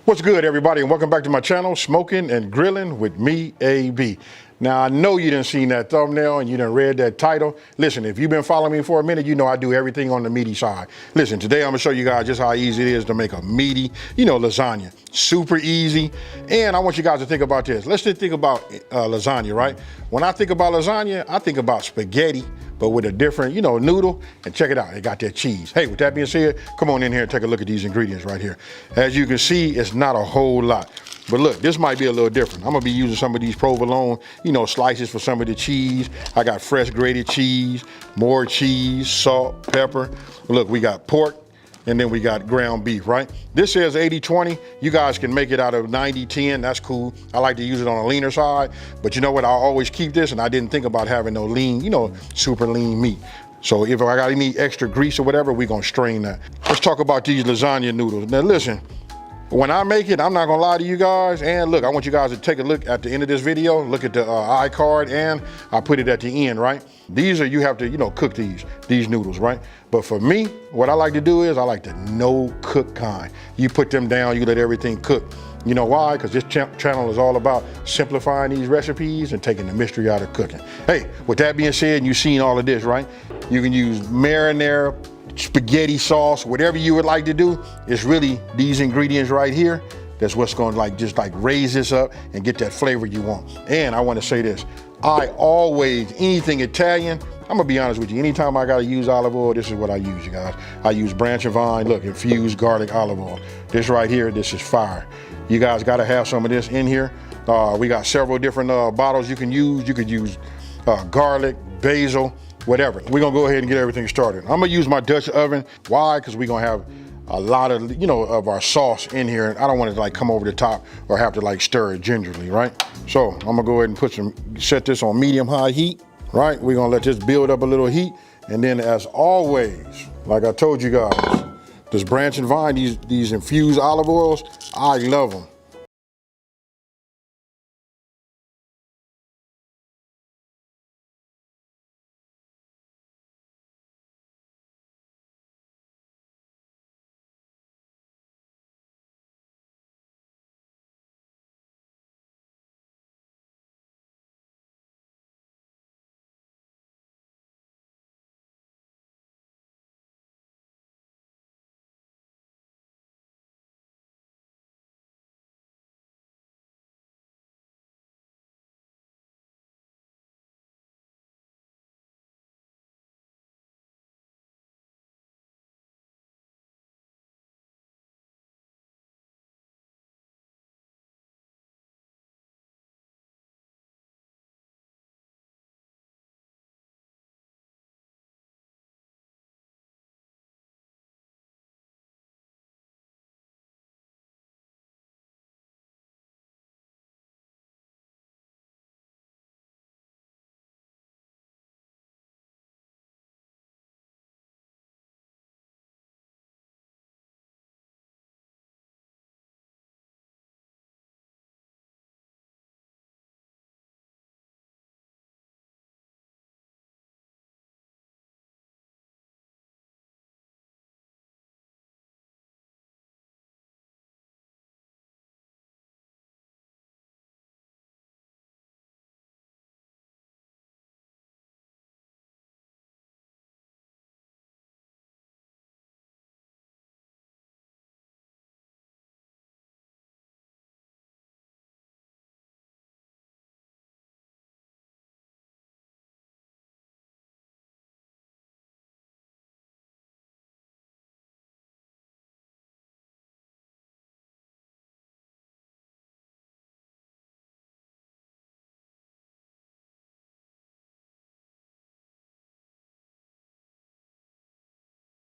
What's good, everybody, and welcome back to my channel, Smoking and Grilling with me, AB. Now, I know you done seen that thumbnail and you done read that title. Listen, if you've been following me for a minute, you know I do everything on the meaty side. Listen, today I'm gonna show you guys just how easy it is to make a meaty, lasagna. Super easy. And I want you guys to think about this. Let's just think about lasagna, right? When I think about lasagna, I think about spaghetti, but with a different, noodle. And check it out, it got that cheese. Hey, with that being said, come on in here and take a look at these ingredients right here. As you can see, it's not a whole lot. But look, this might be a little different. I'm gonna be using some of these provolone, slices for some of the cheese. I got fresh grated cheese, more cheese, salt, pepper. Look, we got pork, and then we got ground beef, right? This says 80-20. You guys can make it out of 90-10, that's cool. I like to use it on a leaner side, but you know what? I always keep this, and I didn't think about having no lean, super lean meat. So if I got any extra grease or whatever, we're gonna strain that. Let's talk about these lasagna noodles. Now listen, when I make it, I'm not gonna lie to you guys, and look, I want you guys to take a look at the end of this video, look at the iCard, and I put it at the end, right? These are, you have to, cook these noodles, right? But for me, what I like to do is I like the no cook kind. You put them down, you let everything cook. You know why? Because this channel is all about simplifying these recipes and taking the mystery out of cooking. Hey, with that being said, you've seen all of this, right? You can use marinara, spaghetti sauce, whatever you would like to do. It's really these ingredients right here. That's what's gonna just raise this up and get that flavor you want. And I wanna say this, I always, anything Italian, I'm gonna be honest with you, anytime I gotta use olive oil, this is what I use, you guys. I use branch and vine, look, infused garlic olive oil. This right here, this is fire. You guys gotta have some of this in here. We got several different bottles you can use. You could use garlic, basil, whatever. We're gonna go ahead and get everything started. I'm gonna use my Dutch oven. Why? Because we're gonna have a lot of, of our sauce in here. And I don't want it to come over the top or have to stir it gingerly, right? So I'm gonna go ahead and set this on medium-high heat, right? We're gonna let this build up a little heat. And then as always, like I told you guys, this branch and vine, these infused olive oils, I love them.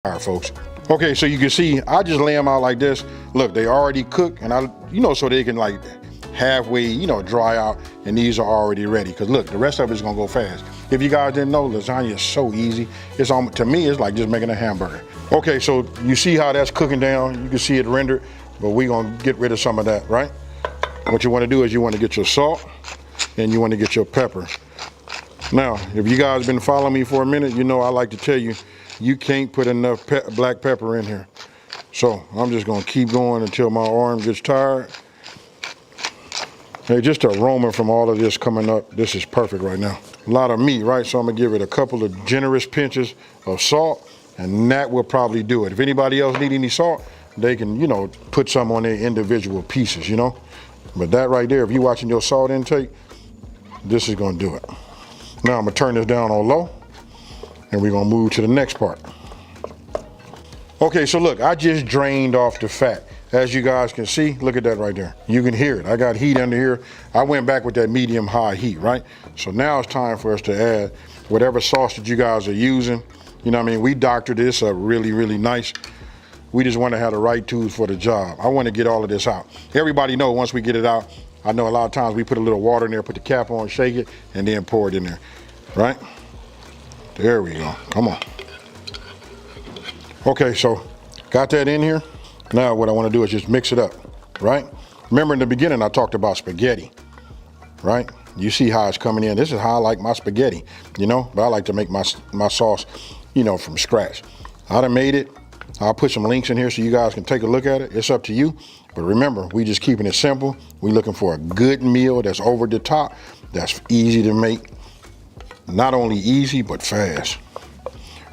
All right, folks. Okay, so you can see, I just lay them out like this. Look, they already cooked, and so they can halfway, dry out, and these are already ready. Cause look, the rest of it's gonna go fast. If you guys didn't know, lasagna is so easy. It's to me, it's like just making a hamburger. Okay, so you see how that's cooking down. You can see it rendered, but we're gonna get rid of some of that, right? What you wanna do is you wanna get your salt, and you wanna get your pepper. Now, if you guys been following me for a minute, I like to tell you, you can't put enough black pepper in here. So I'm just gonna keep going until my arm gets tired. Hey, just the aroma from all of this coming up, this is perfect right now. A lot of meat, right? So I'm gonna give it a couple of generous pinches of salt, and that will probably do it. If anybody else need any salt, they can, you know, put some on their individual pieces, you know? But that right there, if you're watching your salt intake, this is gonna do it. Now I'm gonna turn this down on low, and we're gonna move to the next part. Okay, so look, I just drained off the fat. As you guys can see, look at that right there. You can hear it. I got heat under here. I went back with that medium high heat, right? So now it's time for us to add whatever sauce that you guys are using. You know what I mean? We doctored this up really, really nice. We just want to have the right tools for the job. I want to get all of this out. Everybody know once we get it out, I know a lot of times we put a little water in there, put the cap on, shake it, and then pour it in there, right? There we go, come on. Okay, so got that in here. Now what I want to do is just mix it up, right? Remember in the beginning I talked about spaghetti, right? You see how it's coming in. This is how I like my spaghetti, you know? But I like to make my sauce, you know, from scratch. I done made it. I'll put some links in here so you guys can take a look at it. It's up to you. But remember, we just keeping it simple. We looking for a good meal that's over the top, that's easy to make. Not only easy, but fast.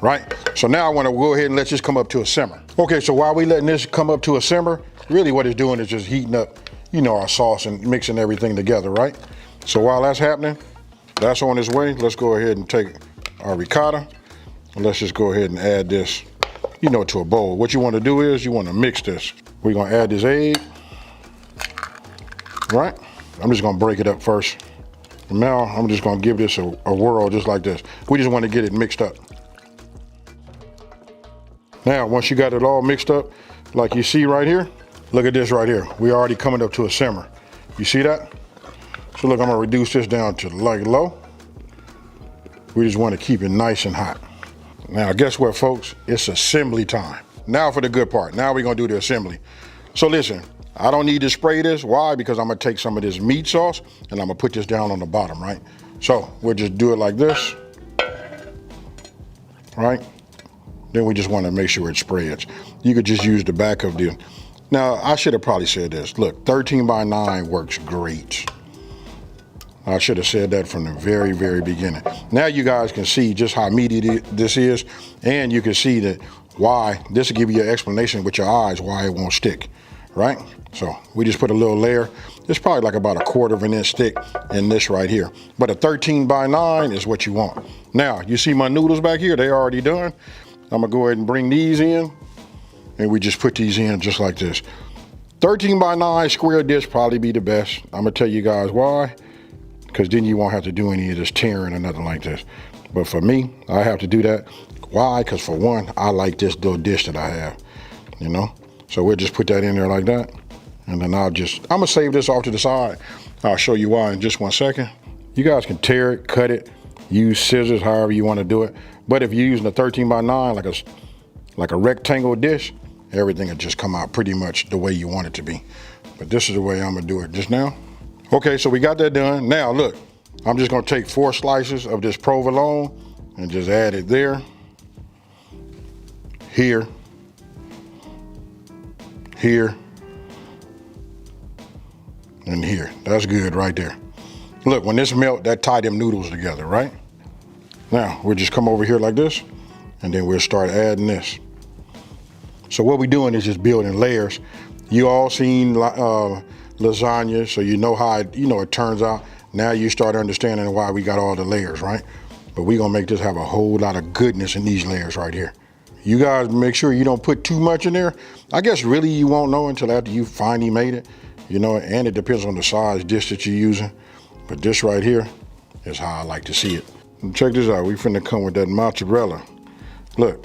Right? So now I want to go ahead and let this come up to a simmer. Okay, so while we letting this come up to a simmer, really what it's doing is just heating up, you know, our sauce and mixing everything together, right? So while that's happening, that's on its way. Let's go ahead and take our ricotta. And let's just go ahead and add this, you know, to a bowl. What you want to do is you want to mix this. We're going to add this egg, right? I'm just going to break it up first. And now I'm just going to give this a whirl just like this. We just want to get it mixed up. Now, once you got it all mixed up, like you see right here, look at this right here. We're already coming up to a simmer. You see that? So look, I'm gonna reduce this down to like low. We just wanna keep it nice and hot. Now, guess what, folks? It's assembly time. Now for the good part. Now we're gonna do the assembly. So listen, I don't need to spray this. Why? Because I'm gonna take some of this meat sauce and I'm gonna put this down on the bottom, right? So we'll just do it like this, right? Then we just want to make sure it spreads. You could just use the back of the, now I should have probably said this. Look, 13 by 9 works great. I should have said that from the very, very beginning. Now you guys can see just how meaty this is, and you can see that why, this will give you an explanation with your eyes why it won't stick, right? So we just put a little layer. It's probably like about 1/4 of an inch thick in this right here. But a 13 by 9 is what you want. Now, you see my noodles back here, they already done. I'm gonna go ahead and bring these in, and we just put these in just like this. 13 by 9 square dish probably be the best. I'm gonna tell you guys why, because then you won't have to do any of this tearing or nothing like this. But for me, I have to do that. Why? Because for one, I like this little dish that I have, you know? So we'll just put that in there like that. And then I'm gonna save this off to the side. I'll show you why in just 1 second. You guys can tear it, cut it, use scissors, however you wanna do it. But if you're using a 13 by 9, like a rectangle dish, everything will just come out pretty much the way you want it to be. But this is the way I'm gonna do it just now. Okay, so we got that done. Now look, I'm just gonna take 4 slices of this provolone and just add it there, here, here, and here. That's good right there. Look, when this melt, that tie them noodles together, right? Now, we'll just come over here like this, and then we'll start adding this. So what we're doing is just building layers. You all seen lasagna, so you know how it turns out. Now you start understanding why we got all the layers, right? But we're gonna make this have a whole lot of goodness in these layers right here. You guys make sure you don't put too much in there. I guess really you won't know until after you finally made it, you know, and it depends on the size dish that you're using. But this right here is how I like to see it. And check this out, we finna come with that mozzarella. Look,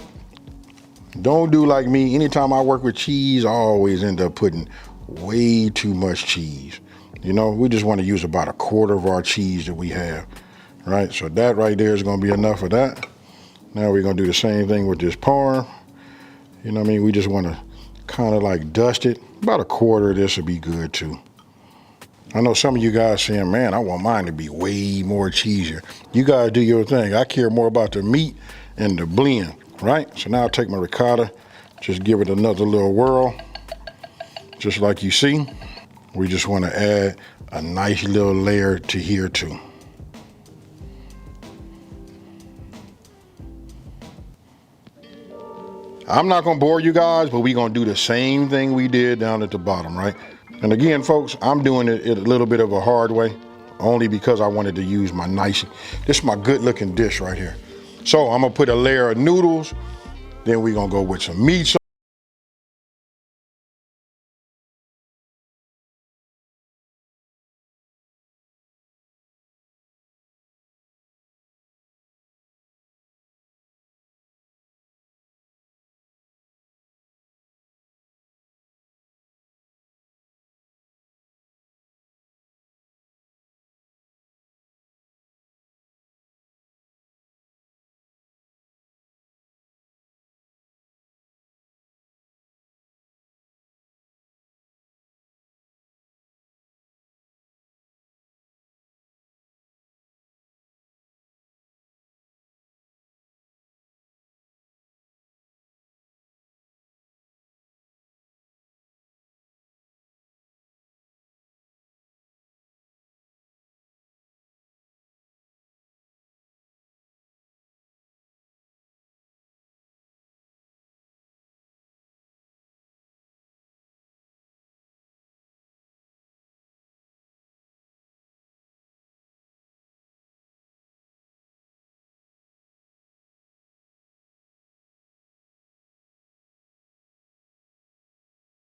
don't do like me. Anytime I work with cheese, I always end up putting way too much cheese. You know, we just wanna use about 1/4 of our cheese that we have, right? So that right there is gonna be enough of that. Now we're gonna do the same thing with this parm. You know what I mean? We just wanna kind of like dust it. About 1/4 of this would be good too. I know some of you guys saying, man, I want mine to be way more cheesier. You guys do your thing. I care more about the meat and the blend, right? So now I'll take my ricotta, Just give it another little whirl, just like you see. We just want to add a nice little layer to here too. I'm not gonna bore you guys, but we're gonna do the same thing we did down at the bottom, right? And again, folks, I'm doing it a little bit of a hard way, only because I wanted to use my nice, this is my good looking dish right here. So I'm gonna put a layer of noodles, then we're gonna go with some meat sauce.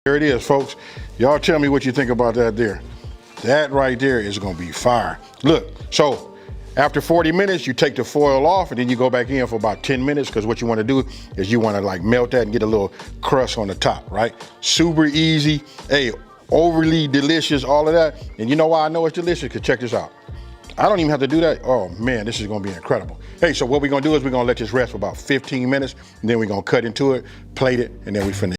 There it is, folks. Y'all tell me what you think about that there. That right there is gonna be fire. Look, so after 40 minutes, you take the foil off and then you go back in for about 10 minutes because what you wanna do is you wanna like melt that and get a little crust on the top, right? Super easy, hey, overly delicious, all of that. And you know why I know it's delicious? Because check this out. I don't even have to do that. Oh man, this is gonna be incredible. Hey, so what we're gonna do is we're gonna let this rest for about 15 minutes and then we're gonna cut into it, plate it, and then we finna